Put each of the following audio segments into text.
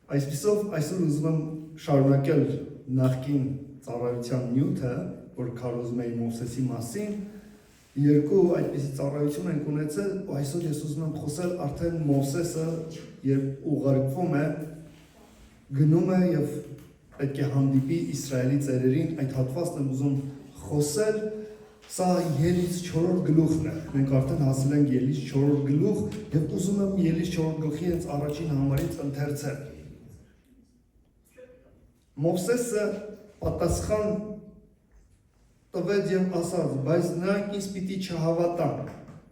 Այսպիսով այսօր ուզում եմ շարունակել նախկին ծառայության նյութը, որ քարոզում էի Մովսեսի մասին, երկու այդպիսի ծառայություն ենք ունեցել, ու այսօր ես ուզում եմ խոսել արդեն Մովսեսը, երբ ուղարկվում է, գնում է եւ պետք է հանդիպի Իսրայելի ծերերին, այդ հատվածն եմ ուզում խոսել, սա Ելից 4-րդ գլուխն է, մենք արդեն հասել ենք Ելից 4-րդ գլուխ եւ ուզում եմ Ելից 4-րդ գլխի հենց առաջին համարից ընթերցել։ Մովսեսը պատասխան տվեց եւ ասաց, բայց նրանք ինձ պիտի չհավատան,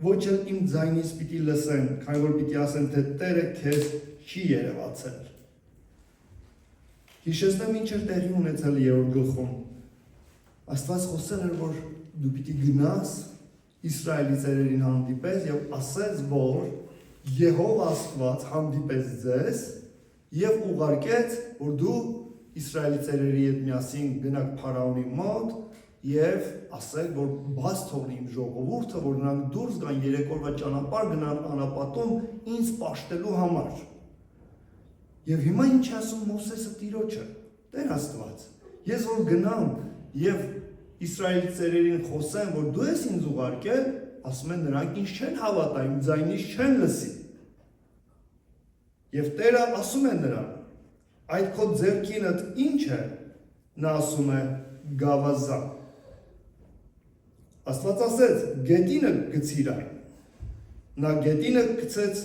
ոչ էլ իմ ձայնից պիտի լսեն, քանի որ պիտի ասեն, թե Տերը քեզ չի երևացել։ Հիշեցնեմ ինչ էր տեղի ունեցել 3-րդ գլխում։ Աստված խոսել էր, որ դու պիտի գնաս Իսրայելի ծերերին հանդիպես եւ ասես, որ Եհովա Աստված հանդիպես ձեզ եւ ուղարկեց, որ դու Իսրայելի ծերերի հետ միասին գնաք Փարաոնի մոտ եւ ասեք, որ բաց թողնի իմ ժողովուրդը, որ նրանք դուրս գան երեկորվա ճանապարհ գնան անապատում ինձ պաշտելու համար։ Եվ հիմա ինչ ասում Մովսեսը Տիրոջը, Տեր Աստված, ես որ գնամ եւ Իսրայելի ծերերին խոսեմ, որ դու ես ինձ ուղարկել, ասում են նրանք ինձ չեն հավատա, իմ ձայնից չեն լսի։ Եվ Տերը ասում է նրան, այդ քո ձեռքինդ ինչ է, նա ասում է գավազան։ Աստված ասեց, գետինը գցիր այն։ Նա գետինը գցեց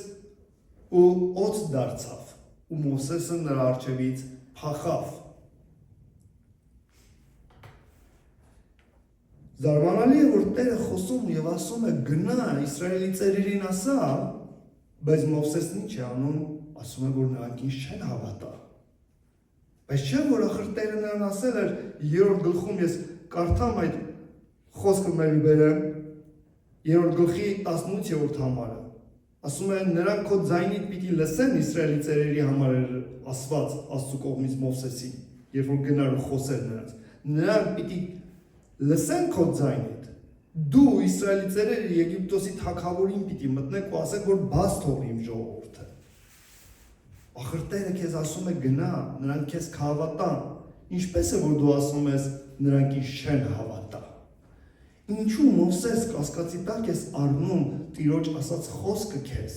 ու օծ դարձավ, ու Մովսեսը նրա առջևից փախավ։ Զարմանալի է, որ Տերը խոսում եւ ասում է գնա Իսրայելի ծերերին ասա, բայց Մովսեսն ինչ է անում, ասում է, որ նրանք ինձ չեն հավատա։ Բայց չէ, որ ախր Տերը նրան ասել էր 3-րդ գլխում ես կարդամ այդ խոսքը մեր բերեմ 3-րդ գլխի 18-րդ համարը։ Ասում է նրանք քո ձայնիդ պիտի լսեն Իսրայելի ծերերի համար ասված Աստծո կողմից Մովսեսին, երբ որ գնար ու խոսեր նրանց։ Նրանք պիտի լսեն քո ձայնիդ։ Դու Իսրայելի ծերերը Եգիպտոսի թագավորին պիտի մտնեք ու ասեք, որ բաց թողնի իմ ժողովուրդը։ Ախր Տերը քեզ ասում է գնա, նրանք քեզ կհավատան։ Ինչպես է որ դու ասում ես նրանք ինձ չեն հավատա։ Ինչու Մովսես կասկածի տակ ես առնում Տիրոջ ասած խոսքը քեզ։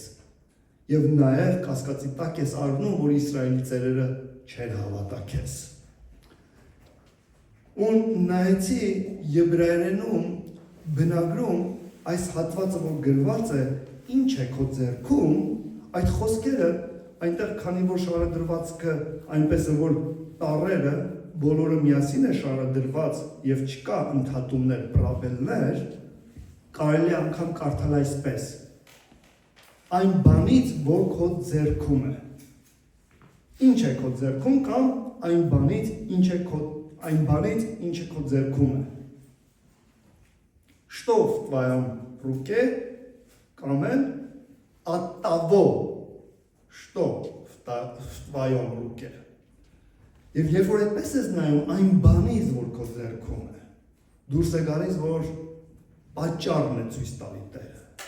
Եվ նաև կասկածի տակ ես առնում, որ Իսրայելի ծերերը չեն հավատա քեզ։ Ու նայեցի եբրայերենում բնագրում այս հատվածը որ գրված է ինչ է քո ձեռքում, այդ խոսքերը այնտեղ քանի որ շարադրվածքը այնպես է որ տառերը բոլորը միասին է շարադրված եւ չկա ընդհատումներ, պրաբելներ, կարելի անգամ կարդալ այսպես. այն բանից, որ քո ձեռքում է։ Ինչ է քո ձեռքում կամ այն բանից, ինչ է քո ձեռքում է։ Что в твоем руке կամ от того, что в твоем руке։ Եվ երբ որ այդպես ես նայում այն բանից, որ քո ձեռքում է, դուրս է գալիս, որ պատճառն է ցույց տալի Տերը։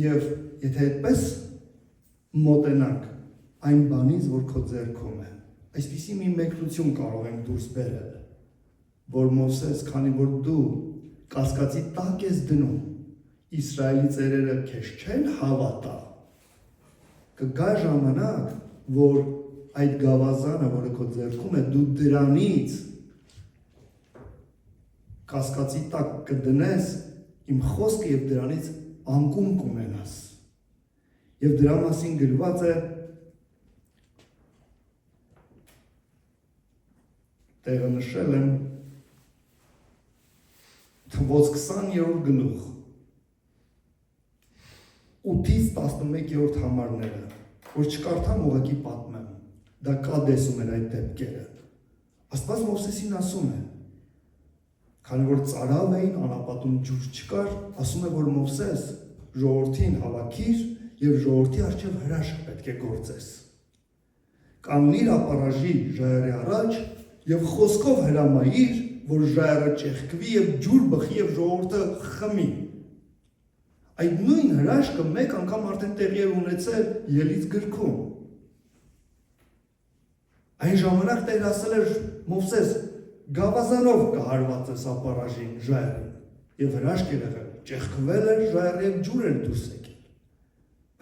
Եվ եթե այդպես մոտենանք այն բանից, որ քո ձեռքում է, այսպիսի մի մեկնություն կարող ենք դուրս բերել, որ Մովսես, քանի որ դու կասկածի տակ ես դնում, Իսրայելի ծերերը քեզ չեն հավատա, կգա ժամանակ, որ այդ գավազանը, որը քո ձեռքում է, դու դրանից կասկածի տակ կդնես իմ խոսքը եւ դրանից անկում կունենաս։ Եվ դրա մասին գրված է տեղը նշել եմ Թվոց 20-րդ գլուխ 8-ից 11-րդ համարները, որ չկարդամ ուղղակի պատմեմ։ Դա կադեսում էր այդ դեպքերը։ Աստված Մովսեսին ասում է, քանի որ ծարավ էին, անապատում ջուր չկար, ասում է, որ Մովսես ժողովրդին հավաքիր եւ ժողովրդի առջև հրաշք պետք է գործես։ Կանգնիր ապարաժի ժայռի առաջ եւ խոսքով հրամայիր, որ ժայռը ճեղքվի եւ ջուր բխի եւ ժողովուրդը խմի։ Այդ նույն հրաշքը մեկ անգամ արդեն տեղի էր ունեցել Ելից գրքում։ Այն ժամանակ Տերը ասել էր Մովսես, գավազանով կհարվածես ապարաժին ժայռին, եւ հրաշք էր եղել, ճեղքվել էր ժայռը եւ ջուր էր դուրս եկել։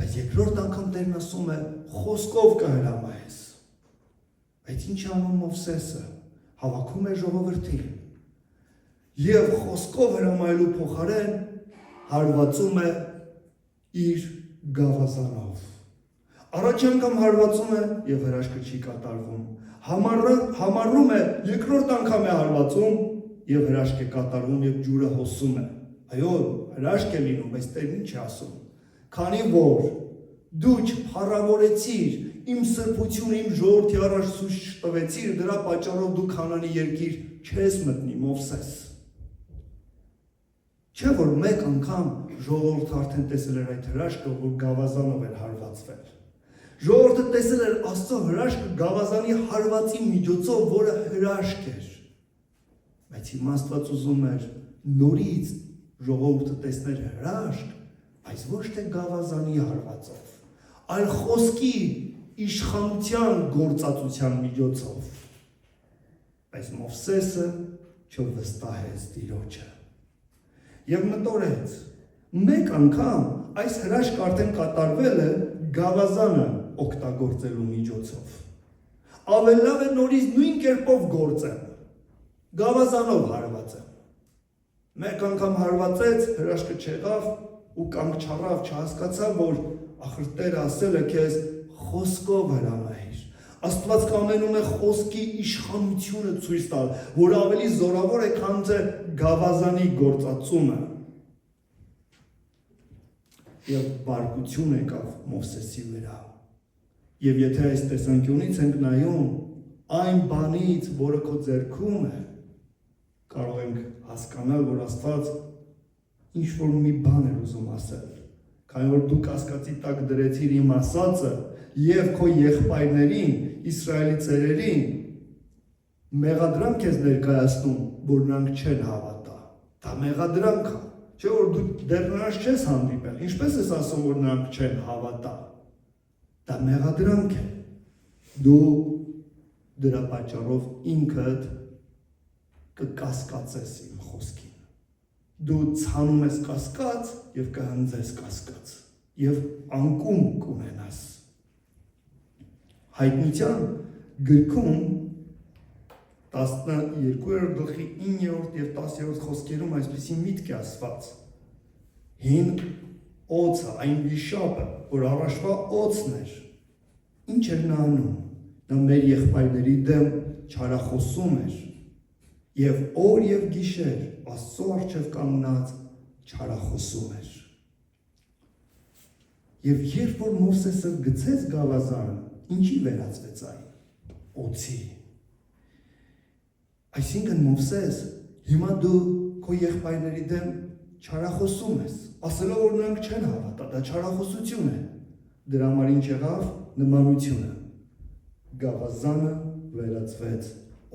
Բայց երկրորդ անգամ Տերն ասում է, խոսքով կհրամայես։ Այդ ինչ անում Մովսեսը, հավաքում է ժողովրդին եւ խոսքով հրամայելու փոխարեն հարվածում է իր գավազանով։ Առաջ անգամ հարվածում է եւ հրաշքը չի կատարվում։ Համառում է, երկրորդ անգամ է հարվածում եւ հրաշք է կատարվում եւ ջուրը հոսում է։ Այո, հրաշք է լինում, բայց Տերն ինչ է ասում։ Քանի որ դու չփառավորեցիր իմ սրբությունը իմ ժողովրդի առաջ ցույց չտվեցիր, դրա պատճառով դու Քանանի երկիր չես մտնի, Մովսես։ Չէ՞ որ մեկ անգամ ժողովուրդը արդեն տեսել էր այդ հրաշքը, որ գավազանով էր հարվածվել։ Ժողովուրդը տեսել էր Աստծո հրաշքը գավազանի հարվածի միջոցով, որը հրաշք էր։ Բայց հիմա Աստված ուզում էր նորից ժողովուրդը տեսներ հրաշք, բայց ոչ թե գավազանի հարվածով, այլ խոսքի իշխանության գործածության միջոցով։ Բայց Մովսեսը չվստահեց Տիրոջը եւ մտորեց. մեկ անգամ այս հրաշքը արդեն կատարվել է գավազանը օգտագործելու միջոցով։ Ավելի լավ է նորից նույն կերպով գործեմ, գավազանով հարվածեմ։ Մեկ անգամ հարվածեց, հրաշքը չեղավ ու կանգ չառավ, չհասկացավ, որ ախր Տերը ասել է քեզ խոսքով հրամայիր։ Աստված կամենում է խոսքի իշխանությունը ցույց տալ, որ ավելի զորավոր է, քան թե գավազանի գործածումը։ Եվ բարկություն եկավ Մովսեսի վրա։ Եվ եթե այս տեսանկյունից ենք նայում այն բանից, որը քո ձեռքում է, կարող ենք հասկանալ, որ Աստված ինչ-որ մի բան էր ուզում ասել, քանի որ դու կասկածի տակ դրեցիր իմ ասածը եւ քո եղբայրներին, Իսրայելի ծերերին մեղադրանք ես ներկայացնում, որ նրանք չեն հավատա։ Դա մեղադրանք է, չէ՞ որ դու դեռ նրանց չես հանդիպել, ինչպես ես ասում, որ նրանք չեն հավատա։ Դա մեղադրանք է։ Դու դրա պատճառով ինքդ կկասկածես իմ խոսքին։ Դու ցանում ես կասկած եւ կհնձես կասկած եւ անկում կունենաս։ Հայտնության գրքում 12-րդ գլխի 9-րդ եւ 10-րդ խոսքերում այսպիսի միտք է ասված. հին օծը, այն վիշապը, որ առաջվա օծն էր, ինչ էր նա անում։ Նա մեր եղբայրների դեմ չարախոսում էր եւ օր եւ գիշեր Աստծո առջև կանգնած չարախոսում էր։ Եվ երբ որ Մովսեսը գցեց գավազանը, ինչի վերածվեց այն։ Օծի։ Այսինքն Մովսես, հիմա դու քո եղբայրների դեմ չարախոսում ես, ասելով որ նրանք չեն հավատա, դա չարախոսություն է։ Դրա համար ինչ եղավ նմանությունը։ Գավազանը վերածվեց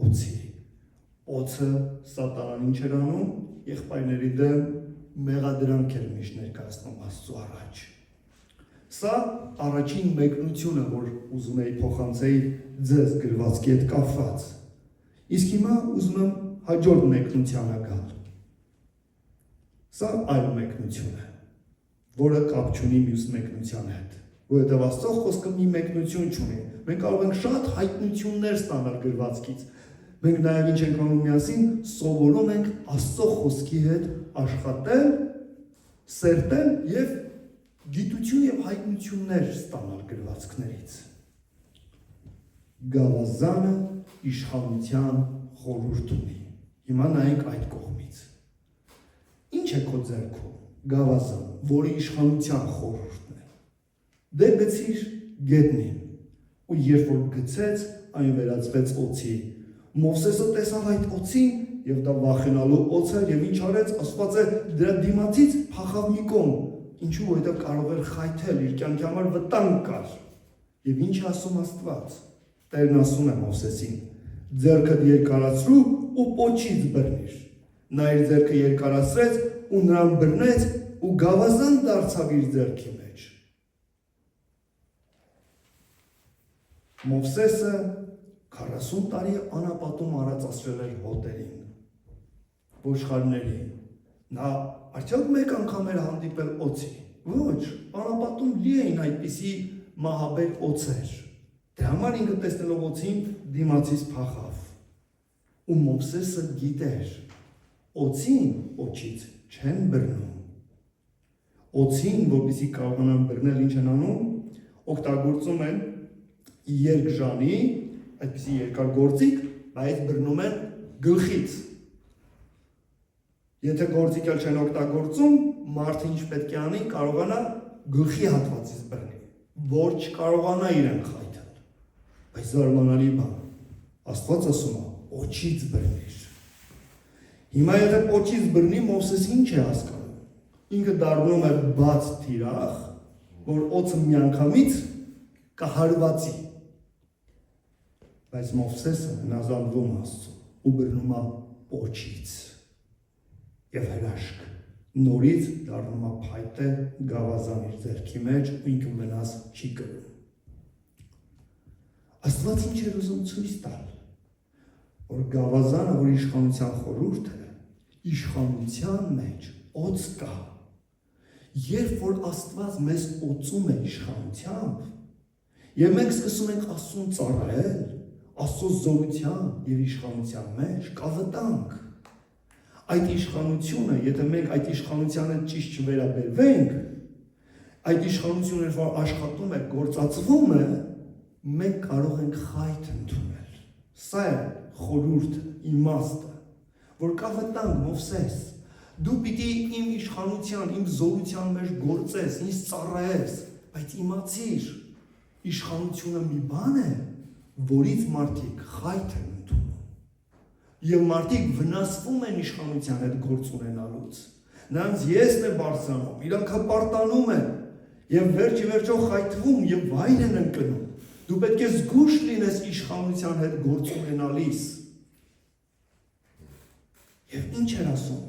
օծի։ Օծը սատանան ինչ էր անում, եղբայրների դեմ մեղադրանք էր միշտ ներկայացնում Աստծո առաջ։ Սա առաջին մեկնությունը, որ ուզում էի փոխանցեի ձեզ գրվածքի հետ կապված։ Իսկ հիմա ուզում եմ հաջորդ մեկնությանը գալ։ Սա այլ մեկնություն է, որը կապ չունի մյուս մեկնության հետ, որովհետև Աստծո խոսքը մի մեկնություն չունի։ Մենք կարող ենք շատ հայտնություններ ստանալ գրվածքից։ Մենք նաև ինչ ենք անում միասին, սովորում ենք Աստծո խոսքի հետ աշխատել, սերտել եւ գիտություն եւ հայտնություններ ստանալ գրվածքներից։ Գավազանը իշխանության խորհուրդ ունի։ Հիմա նայենք այդ կողմից։ Ինչ է քո ձեռքում։ Գավազան, որի իշխանության խորհուրդն է։ Դե գցիր գետնին։ Ու երբ որ գցեց, այն վերածվեց օծի։ Մովսեսը տեսավ այդ օծին եւ դա վախենալու օծ էր եւ ինչ արեց, ասված է դրա դիմացից փախավ մի կողմ, ինչու որովհետեւ կարող էր խայթել, իր կյանքի համար վտանգ կար։ Եվ ինչ ասում Աստված։ Տերն ասում է Մովսեսին. ձեռքդ երկարացրու ու պոչից բռնիր։ Նա իր ձեռքը երկարացրեց ու նրան բռնեց ու գավազան դարձավ իր ձեռքի մեջ։ Մովսեսը 40 տարի անապատում արածացրել էր հոտերին, ոչխարներին, նա արդյոք մեկ անգամ էր հանդիպել օձի, ոչ, անապատում լի էին այդպիսի մահաբեր օձեր, դրա համար ինքը տեսնելով օձին դիմացից փախավ, ու Մովսեսը գիտեր, օձին օջից չեն բռնում, օձին, որպեսզի կարողանան բռնել ինչ են անում, օգտագործում են երկժանի, այդպիսի երկար գործիք, բայց բռնում են գլխից, եթե գործիք էլ չեն օգտագործում, մարդը ինչ պետք է անի, կարողանա գլխի հատվածից բռնի, որ չկարողանա իրեն խայթել, բայց զարմանալի բան, Աստված ասում է, օջից բռնիր, հիմա եթե օջից բռնի, Մովսեսը ինչ է հասկանում, ինքը դառնում է բաց թիրախ, որ օձը միանգամից կհարվածի, բայց Մովսեսը հնազանդվում է Աստծուն ու բռնում է օջից և հրաշք, նորից դառնում է փայտե գավազան իր ձեռքի մեջ ու ինքը վնաս չի կրում։ Աստված ինչ էր ուզում ցույց տալ, որ գավազանը, որ իշխանության խորհուրդ է, իշխանության մեջ օձ կա, երբ որ Աստված մեզ օծում է իշխանությամբ, և մենք սկսում ենք Աստծուն ծառայել, Աստծո զորության և իշխանության մեջ կա վտանգ։ Այդ իշխանությունը, եթե մենք այդ իշխանությանը ճիշտ չվերաբերվենք, այդ իշխանությունը, որ աշխատում է, գործածվում է, մենք կարող ենք խայթ ընդունել։ Սա է խորհուրդը, իմաստը, որ կա վտանգ, Մովսես, դու պիտի իմ իշխանության, իմ զորության մեջ գործես, ինձ ծառայես, բայց իմացիր, իշխանությունը մի բան է, որից մարդիկ խայթ են ընդունում, և մարդիկ վնասվում են իշխանության հետ գործ ունենալուց, նրանց եսն է բարձրանում, իրանք հպարտանում են, և վերջիվերջո խայթվում և վայր են ընկնում, դու պետք է զգույշ լինես իշխանության հետ գործ ունենալիս, և ինչ էր ասում,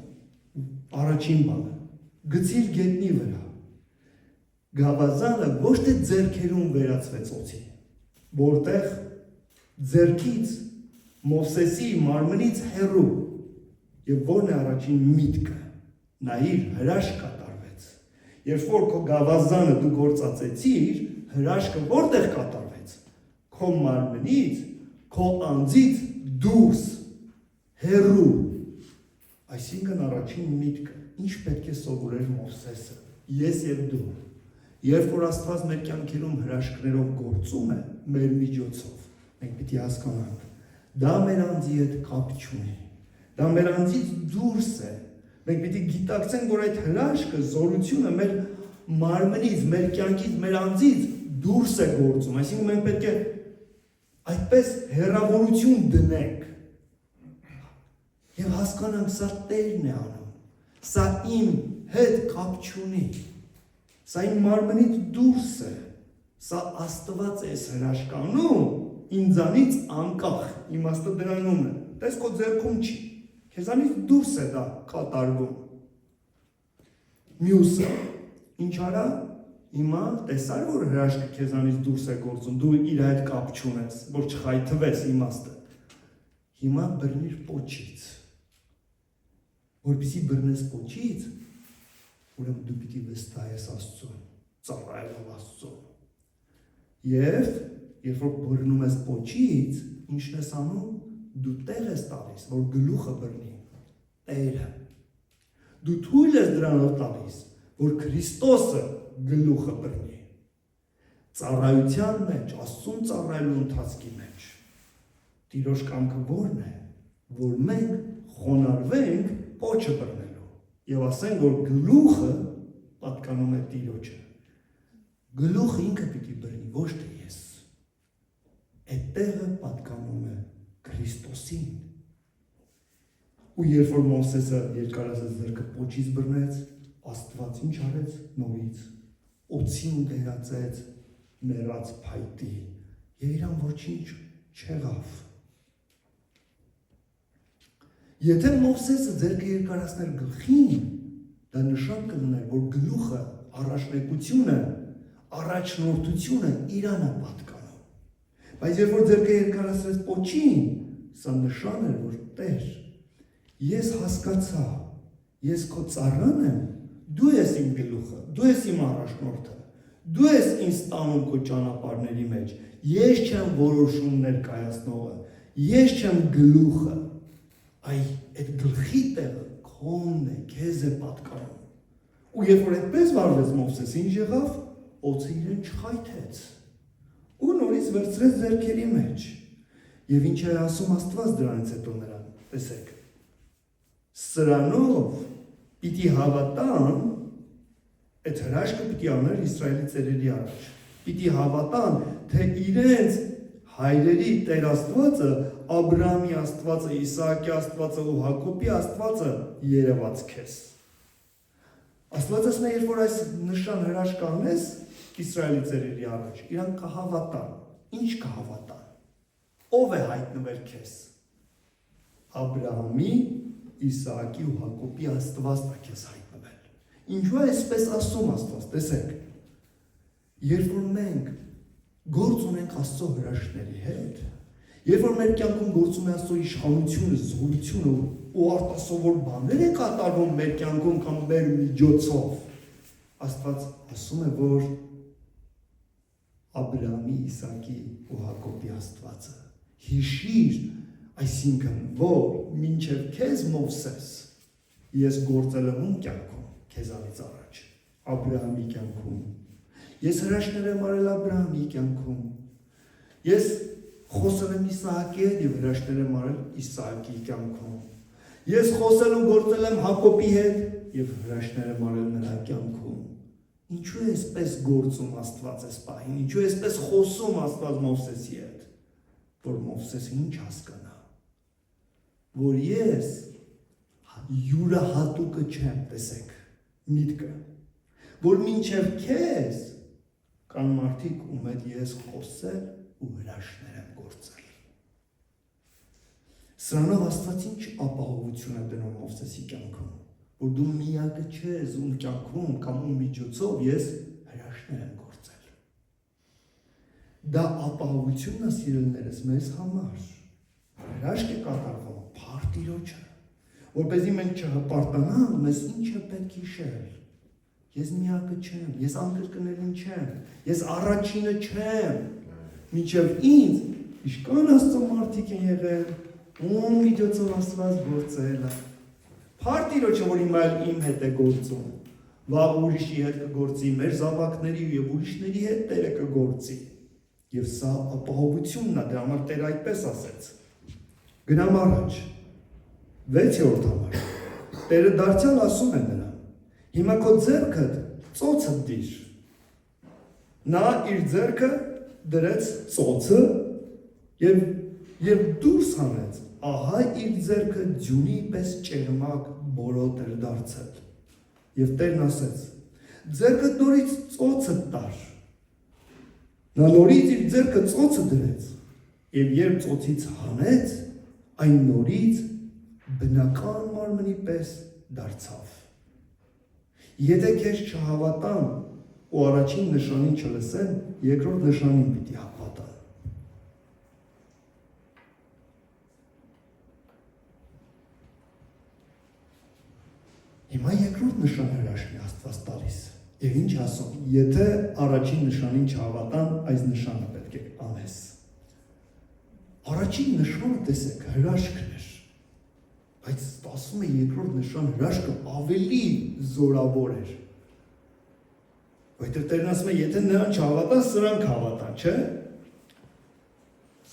առաջին բանը, գցիր գետնի վրա, գավազանը ոչ թե ձեռքերում վերածվեց օձի, որտեղ ձեռքից Մովսեսի մարմնից հեռու, և որն է առաջին միտքը, նայիր, հրաշք կատարվեց, երբ որ քո գավազանը դու գործածեցիր, հրաշքը որտեղ կատարվեց, քո մարմնից, քո անձից դուրս, հեռու, այսինքն առաջին միտքը, ինչ պետք է սովորեր Մովսեսը, ես և դու, երբ որ Աստված մեր կյանքերում հրաշքներով գործում է, մեր միջոցով, մենք պիտի հասկանանք, դա մեր անձի հետ կապ չունի, դա մեր անձից դուրս է, մենք պիտի գիտակցենք, որ այդ հրաշքը, զորությունը մեր մարմնից, մեր կյանքից, մեր անձից դուրս է գործում, այսինքն մենք պետք է այդպես հեռավորություն դնենք և հասկանանք, սա Տերն է անում, սա իմ հետ կապ չունի, սա իմ մարմնից դուրս է, սա Աստված է հրաշքանում, ինձանից անկախ, իմաստը դրանում է, տես քո ձեռքում չի, քեզանից դուրս է դա կատարվում։ Մյուսը, ինչ արա, հիմա տեսար, որ հրաշքը քեզանից դուրս է գործում, դու իր հետ կապ չունես, որ չխայթվես իմաստը, հիմա բռնիր պոչից, որպեսզի բռնես պոչից, ուրեմն դու պիտի վստահես Աստծուն, ծառայելով Աստծուն։ Եվ երբ որ բռնում ես պոչից, ինչն ես անում, դու տեղ ես տալիս, որ գլուխը բռնի, Տերը։ Դու թույլ ես դրանով տալիս, որ Քրիստոսը գլուխը բռնի։ Ծառայության մեջ, Աստծուն ծառայելու ընթացքի մեջ, Տիրոջ կամքը որն է, որ մենք խոնարհվենք պոչը բռնելու և ասենք, որ գլուխը պատկանում է Տիրոջը։ Գլուխը ինքը պիտի բռնի, ոչ թե ես։ Այդ տեղը պատկանում է Քրիստոսին։ Ու երբ որ Մովսեսը երկարասած ձեռքը պոչից բռնեց, Աստված ինչ արեց նորից, օձին վերածեց մեռած փայտի, և իրան ոչինչ չեղավ։ Եթե Մովսեսը ձեռքը երկարացներ գլխին, դա նշան կլիներ, որ գլուխը, առաջնեկությունը, առաջնորդությունը իրան է պատկանում։ Բայց երբ որ ձեռքը երկարացրեց պոչին, սա նշան էր, որ Տեր, ես հասկացա, ես քո ծառան եմ, դու ես իմ գլուխը, դու ես իմ առաջնորդը, դու ես ինձ տանում քո ճանապարհների մեջ, ես չեմ որոշումներ կայացնողը, ես չեմ գլուխը, այդ գլխի տեղը քոնն է, քեզ է պատկանում։ Ու երբ որ այդպես վարվեց Մովսես, ինչ եղավ, օձը իրեն չխայթեց ու նորից վերցրեց ձեռքերի մեջ։ Եվ ինչ է ասում Աստված դրանից հետո նրան, տեսեք, սրանով պիտի հավատան, այդ հրաշքը պիտի աներ Իսրայելի ծերերի առաջ, պիտի հավատան, թե իրենց հայրերի Տեր Աստվածը, Աբրահամի Աստվածը, Իսահակի Աստվածը ու Հակոբի Աստվածը երևաց քեզ։ Աստված ասում է, երբ որ այս նշան հրաշք անես Իսրայելի ծերերի առաջ, իրանք կհավատան, ինչ կհավատան, ով է հայտնվել քեզ, Աբրահամի, Իսահակի ու Հակոբի Աստվածն է քեզ հայտնվել։ Ինչու է այսպես ասում Աստված, տեսեք, երբ որ մենք գործ ունենք Աստծո հրաշքների հետ, երբ որ մեր կյանքում գործում է Աստծո իշխանությունը, զորությունը ու արտասովոր բաներ է կատարվում մեր կյանքում կամ մեր միջոցով, Աստված ասում է, որ Աբրահամի, Իսահակի ու Հակոբի Աստվածը հիշիր, այսինքն, որ մինչև քեզ Մովսես ես գործել եմ ում կյանքում, քեզանից առաջ, Աբրահամի կյանքում, ես հրաշքներ եմ արել Աբրահամի կյանքում, ես խոսել եմ Իսահակի հետ և հրաշքներ եմ արել Իսահակի կյանքում, ես խոսել ու գործել եմ Հակոբի հետ և հրաշքներ եմ արել նրա կյանքում։ Ինչու է այսպես գործում Աստված այս պահին, ինչու է այսպես խոսում Աստված Մովսեսի հետ, որ Մովսեսը ինչ հասկանա, որ ես յուրահատուկը չեմ, տեսեք, միտքը, որ մինչև քեզ կան մարդիկ, ում հետ ես խոսել ու հրաշքներ եմ գործել։ Սրանով Աստված ինչ ապահովություն է դնում Մովսեսի կյանքում, որ դու միակը չես ում կյանքում կամ ում միջոցով ես հրաշքներ եմ գործել։ Դա ապահովությունն է, սիրելիներս, մեզ համար։ Հրաշք է կատարվում փառք Տիրոջը, որպեսզի մենք չհպարտանանք, մեզ ինչ է պետք հիշել։ Ես միակը չեմ, ես անկրկնելին չեմ, ես առաջինը չեմ, մինչև ինձ իշքան Աստծո մարդիկ են եղել, ում միջոցով Աստված գործել է։ Փառք Տիրոջը, որ հիմա իմ հետ է գործում, վաղ ուրիշի հետ կգործի, մեր զավակների և ուրիշների հետ Տերը կգործի։ Եվ սա ապահովությունն է, դրա համար Տերը այդպես ասեց։ Գնամ առաջ, 6-րդ համար, Տերը դարձյալ ասում է նրան, հիմա քո ձեռքդ ծոցը դիր։ Նա իր ձեռքը դրեց ծոցը և դուրս հանեց, ահա իր ձեռքը ձյունի պես ճերմակ բորոտ էր դարձել։ Եվ Տերն ասեց, ձեռքդ նորից ծոցը տար։ Նա նորից իր ձեռքը ծոցը դրեց, և երբ ծոցից հանեց, այն նորից բնական մարմնի պես դարձավ։ Եթե քեզ չհավատան ու առաջին նշանին չլսեն, երկրորդ նշանին պիտի հավատան։ Հիմա երկրորդ նշան հրաշքն է Աստված տալիս։ Եվ ինչ ասում, եթե առաջին նշանին չհավատան, այս նշանը պետք է անես։ Առաջին նշանը, տեսեք, հրաշքն էր, բայց ասում է երկրորդ նշան հրաշքը ավելի զորավոր էր։ Որտեղ Տերն ասում է, եթե նրան չհավատան, սրանք հավատան, չէ՞։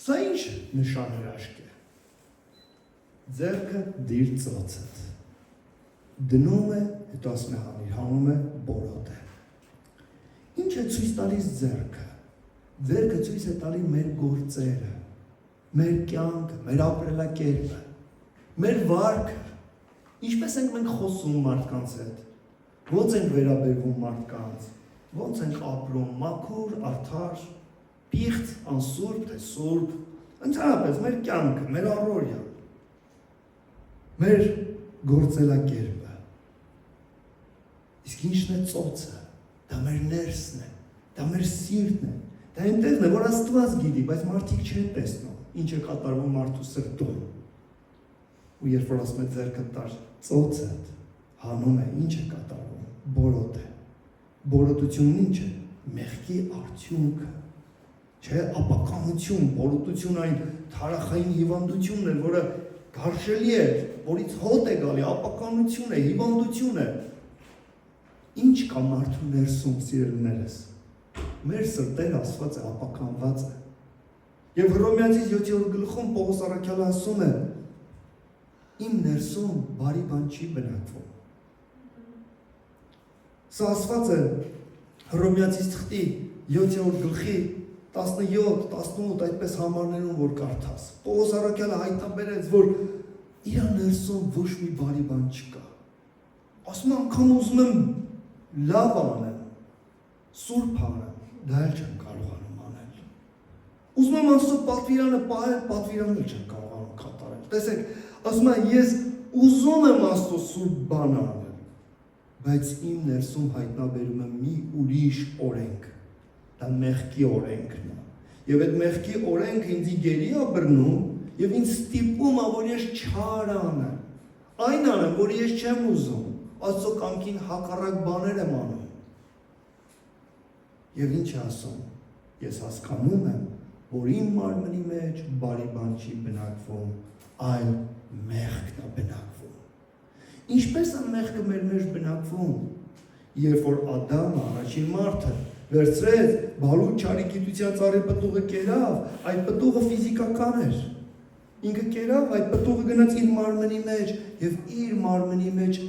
Սա ինչ նշան հրաշք է։ Ձեռքը դիր ծոցդ։ Դնում է, հետո ասում է հանիր, հանում է բորոտ է։ Ինչ է ցույց տալիս ձեռքը։ Ձեռքը ցույց է տալի մեր գործերը, մեր կյանքը, մեր ապրելակերպը, մեր վարքը, ինչպես ենք մենք խոսում մարդկանց հետ, ոնց ենք վերաբերվում մարդկանց, ոնց ենք ապրում, մաքուր, արդար, պիղծ, անսուրբ, թե սուրբ, ընդհանրապես մեր կյանքը, մեր առօրյա, մեր գործելակերպը։ Իսկ ինչն է ծոցը, դա մեր ներսն է, դա մեր սիրտն է, Դա այնտեղն է, որ Աստված գիտի, բայց մարդիկ չեն տեսնում, ինչ է կատարվում մարդու սրտում։ Ու երբ որ ասում է ձեռքը տար ծոցդ, հանում է, ինչ է կատարվում, բորոտ է։ Բորոտությունն ինչ է, մեղքի արդյունքը, չէ, ապականություն, բորոտություն այն թարախային հիվանդությունն է, որը գարշելի է, որից հոտ է գալի, ապականություն է, հիվանդություն է։ Ինչ կա մարդու ներսում, սիրելիներս, մեր սրտերը ասված է, ապականված է։ Եվ Հռոմեացիս 7-րդ գլխում Պողոս առաքյալը ասում է, իմ ներսում բարի բան չի բնակվում։ Սա ասված է Հռոմեացիս թղթի 7-րդ գլխի 17-18 այդպես համարներում որ կարդաս։ Պողոս առաքյալը հայտնաբերեց, որ իր ներսում ոչ մի բարի բան չկա։ Ասում անգամ ուզում եմ լավ անեմ, սուրբ անեմ, դա էլ չեմ կարողանում անել։ Ուզում եմ Աստծո պատվիրանը պահել, պատվիրանը չեմ կարողանում կատարել։ Տեսեք, ասում եմ ես ուզում եմ Աստծո սուրբ բան անել, բայց իմ ներսում հայտնաբերում եմ մի ուրիշ օրենք, դա մեղքի օրենքն է։ Եվ այդ մեղքի օրենքը ինձ գերի է բռնում եւ ինձ ստիպում է, որ ես չար անեմ։ Այն անեմ, որ ես չեմ ուզում, Աստծո կամքին հակառակ բաներ եմ անում։ Եվ ինչ ասում, ես հասկանում եմ, որ իմ մարմնի մեջ բարի բան չի բնակվում, այլ մեղքն է բնակվում։ Ինչպես է մեղքը մեր մեջ բնակվում, երբ որ Ադամը, առաջին մարդը, վերցրեց բալուտ չարի գիտության ծառի պտուղը կերավ, այդ պտուղը ֆիզիկական էր։ Ինքը կերավ, այդ պտուղը գնաց իր մարմնի մեջ եւ իր մարմնի մեջ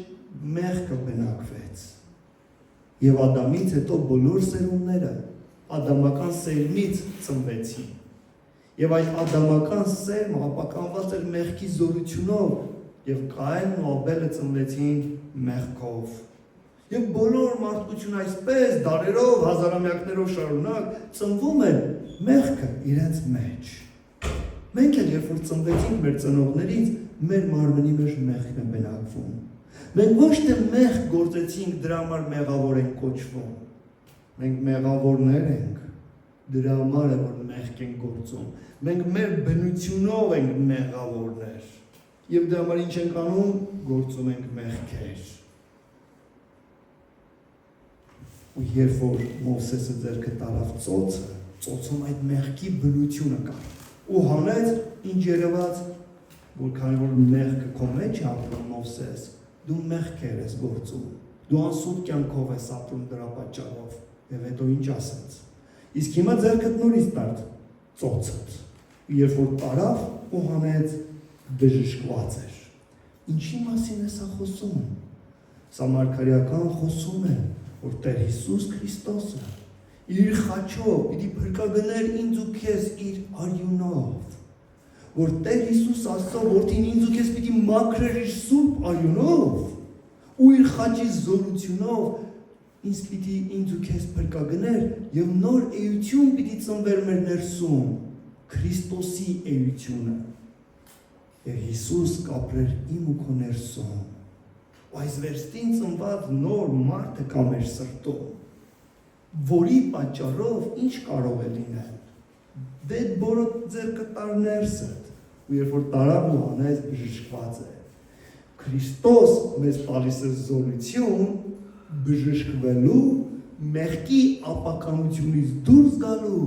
մեղքը բնակվեց։ Եվ Ադամից հետո բոլոր սերունդները ադամական սերմից ծնվեցին։ Եվ այդ ադամական սերմը ապականված էր մեղքի զորությունով, եւ Կայենն ու Աբելը ծնվեցին մեղքով։ Եվ բոլոր մարդկությունը այսպես դարերով, հազարամյակներով շարունակ ծնվում են մեղքը իրենց մեջ։ Մենք էլ երբ որ ծնվեցինք մեր ծնողներից, մեր մարմնի մեջ մեղքն է բնակվում։ Մենք ոչ թե մեղք գործեցինք, դրա համար մեղավոր ենք կոչվում։ Մենք մեղավորներ ենք, դրա համար է որ մեղք ենք գործում։ Մենք մեր բնությունով ենք մեղավորներ։ Եվ դրա համար ինչ ենք անում, գործում ենք մեղքեր։ Ու երբ որ Մովսեսը ձեռքը տարավ ծոցը, ծոցում այդ մեղքի բնությունը կար։ Ու հանեց ինչ երևաց, որ քանի որ մեղքը քո մեջ է ապրում Մովսես, դու մեղքեր ես գործում։ Դու անսուրբ կյանքով ես ապրում դրա պատճառով։ Եվ հետո ինչ ասաց։ Իսկ հիմա ձեռքդ նորից տար ծոցը։ Երբ որ տարավ ու հանեց, բժշկված էր։ Ինչի մասին է սա խոսում։ Սա մարգարեական խոսում է, որ Տեր Հիսուս Քրիստոսը իր խաչով պիտի փրկագներ ինձ ու քեզ իր արյունով, որ Տեր Հիսուս Աստծո որդին ինձ ու քեզ պիտի մաքրեր իր սուրբ արյունով ու իր խաչի զորությունով ինձ պիտի ինձ ու քեզ փրկագներ եւ նոր էություն պիտի ծնվեր մեր ներսում, Քրիստոսի էությունը։ Եվ Հիսուս կապրեր իմ ու քո ներսում։ Ու այս վերստին ծնված նոր մարդը կա մեր սրտում, որի պատճառով ինչ կարող է լինել։ Դե բոլոր ձեռքը տար ներսդ, ու երբ որ տարավ ու հանեց բժշկված է։ Քրիստոս մեզ տալիս է զորություն բժշկվելու, մեղքի ապականությունից դուրս գալու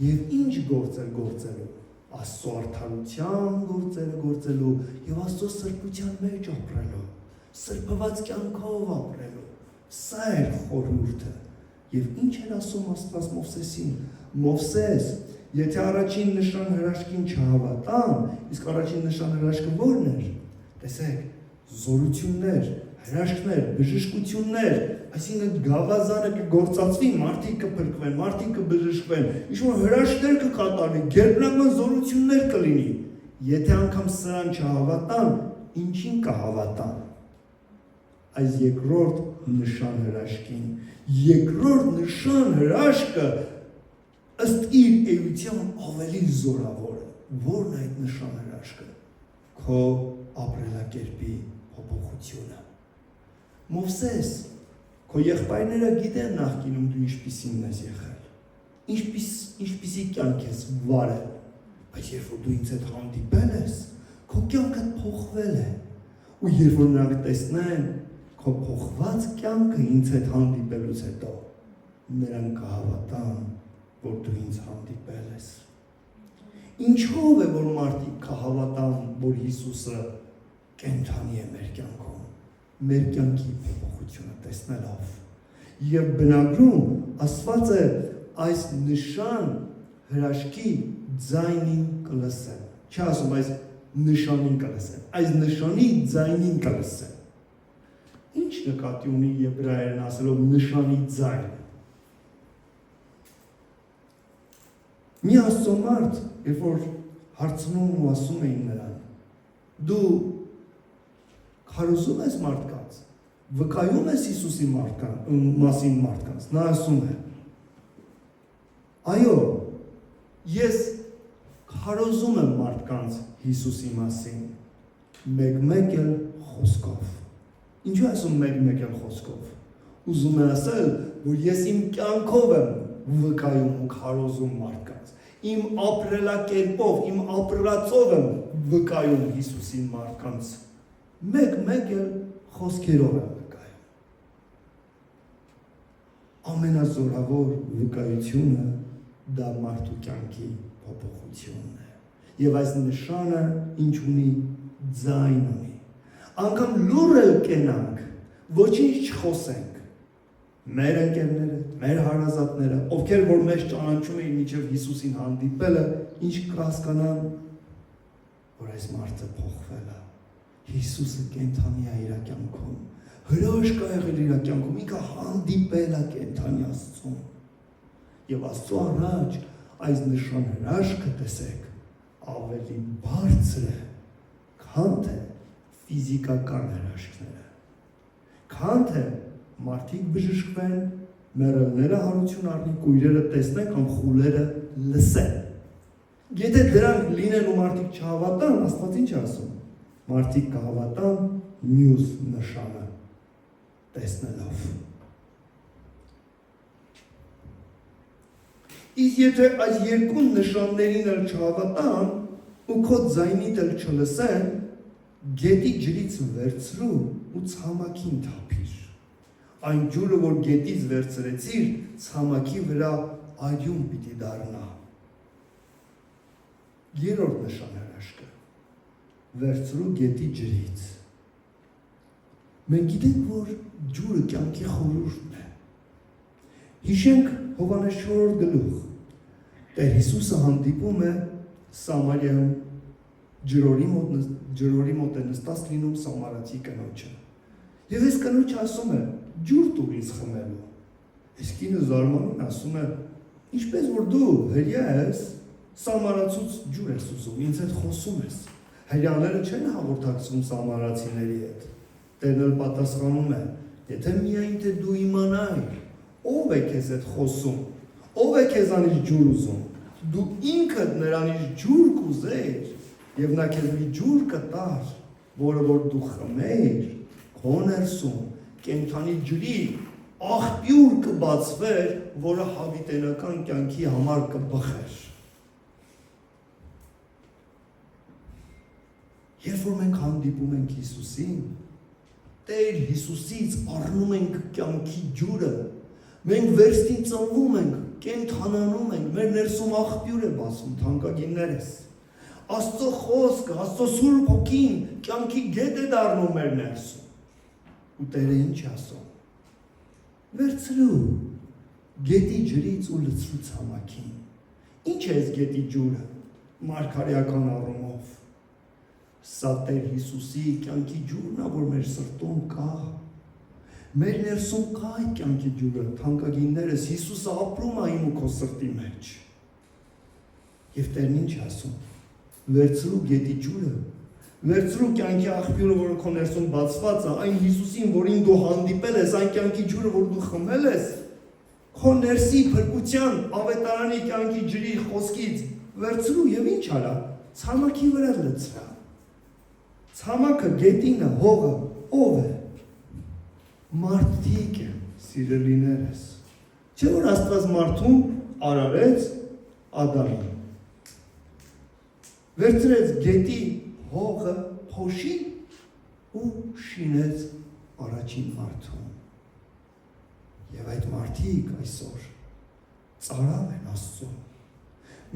եւ ինչ գործեր գործելու։ Աստծո արդարության գործերը գործելու եւ Աստծո սրբության մեջ ապրելու, սրբված կյանքով ապրելու։ Սա է խորհուրդը։ Եվ ինչ էր ասում Աստված Մովսեսին։ Մովսես, եթե առաջին նշան հրաշքին չհավատան, իսկ առաջին նշան հրաշքը ո՞րն էր։ Տեսեք, զորություններ, հրաշքներ, բժշկություններ, այսինքն գավազանը կգործածվի, մարդիկ կփրկվեն, մարդիկ կբժշկվեն, ինչ-որ հրաշքներ կկատարվի, գերբնական զորություններ կլինի։ Եթե անգամ սրան չհավատան, ինչին կհավատան։ Այս երկրորդ նշան հրաշքին։ Երկրորդ նշան հրաշքը ըստ իր էության ավելի զորավոր է։ Ո՞րն է այդ նշան հրաշքը։ Քո ապրելակերպի փոփոխությունը։ Մովսես, քո եղբայրները գիտեն նախկինում դու ինչպիսին ես եղել։ ինչպիսի կյանք ես վարել, բայց երբ որ դու ինձ հետ հանդիպել ես, քո կյանքը փոխվել է, ու երբ որ նրանք տեսնեն քո փոխված կյանքը ինձ հետ հանդիպելուց հետո, նրանք կհավատան, որ դու ինձ հանդիպել ես։ Ինչով է որ մարդիկ կհավատան, որ Հիսուսը կենդանի է մեր կյանքում, մեր կյանքի փոփոխությունը տեսնելով։ Եվ բնագրում ասված է այս նշան հրաշքի ձայնին կլսեն։ Չի ասում այս նշանին կլսեն, այս նշանի ձայնին կլսեն։ Ինչ նկատի ունի եբրայերեն ասելով նշանի ձայն։ Մի Աստծո մարդ, երբ որ հարցնում ու ասում էին նրան, դու քարոզում ես մարդկանց, վկայում ես Հիսուսի մասին մարդկանց, նա ասում է, այո, ես քարոզում եմ մարդկանց Հիսուսի մասին, մեկ էլ խոսքով։ Ինչու ասում մեկ էլ խոսքով։ Ուզում է ասել, որ ես իմ կյանքով եմ վկայում ու քարոզում մարդկանց, իմ ապրելակերպով, իմ ապրածով եմ վկայում Հիսուսին մարդկանց, մեկ էլ խոսքերով եմ վկայում։ Ամենազորավոր վկայությունը դա մարդու կյանքի փոփոխությունն է։ Եվ այս նշանը ինչ ունի, ձայն ունի։ Անգամ լուր էլ կենանք, ոչինչ չխոսենք։ Մեր ընկերները, մեր հարազատները, ովքեր որ մեզ ճանաչում էին մինչև Հիսուսին հանդիպելը, ինչ կհասկանան, որ այս մարդը փոխվել է։ Հիսուսը կենդանի է իր կյանքում, հրաշք է եղել իր կյանքում, ինքը հանդիպել է կենդանի Աստծուն։ Եվ Աստծո առաջ այս նշան հրաշքը տեսեք, ավելի բարձր է, քան թե ֆիզիկական հրաշքները, քան թե մարդիկ բժշկվեն, մեռելները հարություն առնի, կույրերը տեսնեն կամ խուլերը լսեն։ Եթե դրանք լինեն ու մարդիկ չհավատան, Աստված ինչ ասում։ Մարդիկ կհավատան մյուս նշանը տեսնելով։ Իսկ եթե այս երկու նշաններին էլ չհավատան ու քո ձայնիդ էլ չլսեն, գետի ջրից վերցրու ու ցամաքին թափիր։ Այն ջուրը, որ գետից վերցրեցիր, ցամաքի վրա արյուն պիտի դառնա։ Երրորդ նշան հրաշքը, վերցրու գետի ջրից։ Մենք գիտենք, որ ջուրը կյանքի խորհուրդն է։ Հիշենք Հովհաննես 4-րդ գլուխ։ Տեր Հիսուսը հանդիպում է Սամարիայում, ջրորի մոտ է նստած լինում սամարացի կնոջը։ Եվ այս կնոջը ասում է, ջուր տուր ինձ խմելու։ Այս կինը զարմանում ասում է, ինչպես որ դու հրյա ես, սամարացուց ջուր ես ուզում, ինձ հետ խոսում ես։ Հրյաները չեն հաղորդակցում սամարացիների հետ։ Տերն էլ պատասխանում է, եթե միայն թե դու իմանայիր, ով է քեզ հետ խոսում, ով է քեզանից ջուր ուզում, դու ինքդ նրանից ջուր կուզեիր, եւ նա քեզ մի ջուր կտար, որը որ դու խմեիր, քո ներսում կենդանի ջրի աղբյուր կբացվեր, որը հավիտենական կյանքի համար կբխեր։ Երբ որ մենք հանդիպում ենք Հիսուսին, Տեր Հիսուսից առնում ենք կյանքի ջուրը, մենք վերստին ծնվում ենք, կենդանանում ենք, մեր ներսում աղբյուր է բացվում, թանկագիններս։ Աստծո խոսքը, Աստծո Սուրբ Հոգին կյանքի գետ է դառնում մեր ներսում։ Ու Տերը ինչ ասում։ Վերցրու գետի ջրից ու լցրու ցամաքին։ Ինչ է այս գետի ջուրը մարգարեական առումով։ Սա Տեր Հիսուսի կյանքի ջուրն է, որ մեր սրտում կա։ Մեր ներսում կա այդ կյանքի ջուրը, թանկագիններս, Հիսուսը ապրում է իմ ու քո սրտի մեջ։ Եվ Տերն ինչ ասում։ Վերցրու գետի ջուրը, վերցրու կյանքի աղբյուրը, որը քո ներսում բացված է, այն Հիսուսին, որին դու հանդիպել ես, այն կյանքի ջուրը, որ դու խմել ես, քո ներսի փրկության ավետարանի կյանքի ջրի խոսքից վերցրու եւ ինչ արա, ցամաքի վրա լցրա։ Ցամաքը, գետինը, հողը, ով է։ Մարդիկ են, սիրելիներս։ Չէ՞ որ Աստված մարդուն արարեց Ադամին։ Վերցրեց գետի հողը փոշի ու շինեց առաջին մարդուն։ Եվ այդ մարդիկ այսօր ծարավ են Աստծո։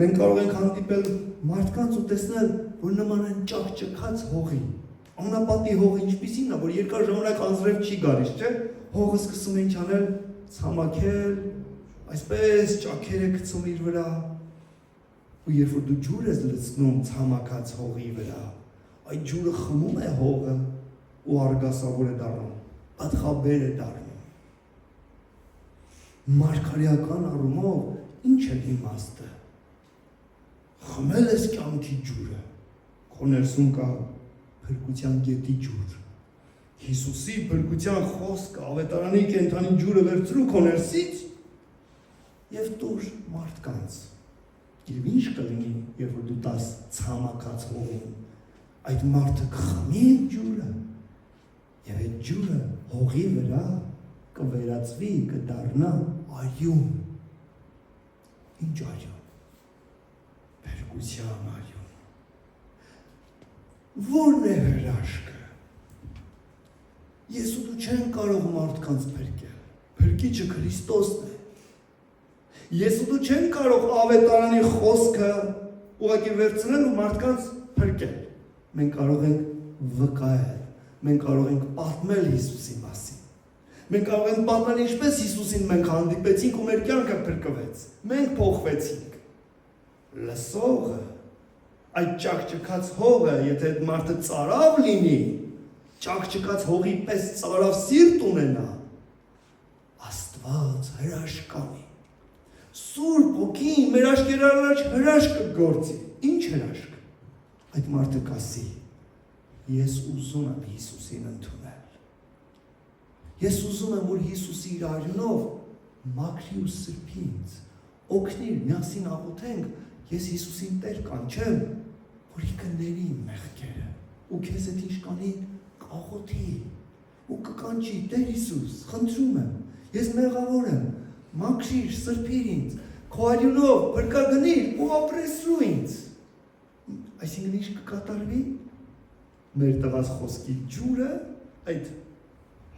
Մենք կարող ենք հանդիպել մարդկանց ու տեսնել, որ նման են ճաքճքած հողի։ Անապատի հողը ինչպիսին է, որ երկար ժամանակ անձրև չի գալիս, չէ՞։ Հողը սկսում է ինչ անել, ցամաքել, այսպես ճաքերը գցում իր վրա։ Ու երբ որ դու ջուր ես լցնում ցամաքած հողի վրա, այդ ջուրը խմում է հողը ու արգասավոր է դառնում, պատխաբեր է դառնում։ Մարգարեական առումով ինչ է իմաստը։ Խմել ես կյանքի ջուրը, քո ներսում կա փրկության գետի ջուր։ Հիսուսի փրկության խոսքը, ավետարանի կենդանի ջուրը վերցրու քո ներսից եւ տուր մարդկանց։ Եվ ինչ կլինի, երբ որ դու տաս ցամաքած հողին, այդ մարդը կխմի այդ ջուրը եւ այդ ջուրը հողի վրա կվերածվի, կդառնա արյուն։ Ինչ արյուն։ Փրկության արյուն։ Որն է հրաշքը։ Ես ու դու չեն կարող մարդկանց փրկել։ Փրկիչը Քրիստոսն է։ Ես ու դու չեն կարող ավետարանի խոսքը ուղղակի վերցնել ու մարդկանց փրկել։ Մենք կարող ենք վկայել, մենք կարող ենք պատմել Հիսուսի մասին։ Մենք կարող ենք պատմել ինչպես Հիսուսին մենք հանդիպեցինք ու մեր կյանքը փրկվեց։ Մենք փոխվեցինք։ Լսողը, այդ ճաքճքած հողը, եթե այդ մարդը ծարավ լինի, ճաքճքած հողի պես ծարավ սիրտ ունենա, Աստված հրաշք կանի։ Սուրբ Հոգին մեր աչքերի առաջ հրաշք կգործի։ Ինչ հրաշք։ Այդ մարդը կասի. ես ուզում եմ Հիսուսին ընդունել։ Ես ուզում եմ, որ Հիսուսի իր արյունով մաքրի ու սրբի ինձ։ Օգնիր, միասին աղոթենք, ես Հիսուսին Տեր կանչեմ, որ ինքը ների իմ մեղքերը ու քեզ հետ ինչ կանի կաղոթի ու կկանչի Տեր Հիսուս, խնդրում եմ, ես մեղավոր եմ, մաքրիր, սրբիր ինձ, քո արյունով փրկագնիր ու ապրեսրու ինձ։ Այսինքն ինչ կկատարվի։ Մեր տված խոսքի ջուրը այդ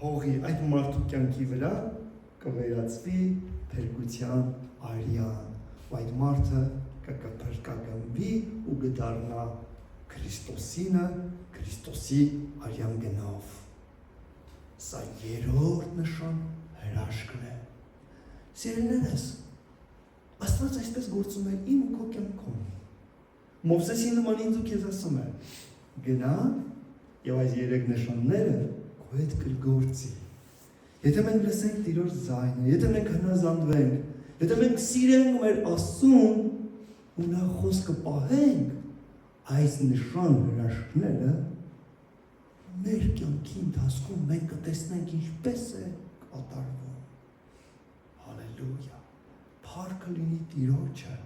հողի, այդ մարդու կյանքի վրա կվերածվի փրկության արյան, ու այդ մարդը կփրկագնվի ու կդառնա Քրիստոսինը, Քրիստոսի արյան գնով։ Սա երրորդ նշան հրաշքն է։ Սիրելիներս, Աստված այսպես գործում է իմ ու քո կյանքում։ Մովսեսի նման ինձ ու քեզ ասում է. գնա եւ այս երեք նշանները քո հետ կգործի։ Եթե մենք լսենք Տիրոջ ձայնը, եթե մենք հնազանդվենք, եթե մենք սիրենք մեր Աստծուն ու նա խոսքը պահենք, այս նշան հրաշքները մեր կյանքի ընթացքում մենք կտեսնենք ինչպես է կատարվում։ Հալելույա։ Փառք լինի Տիրոջը։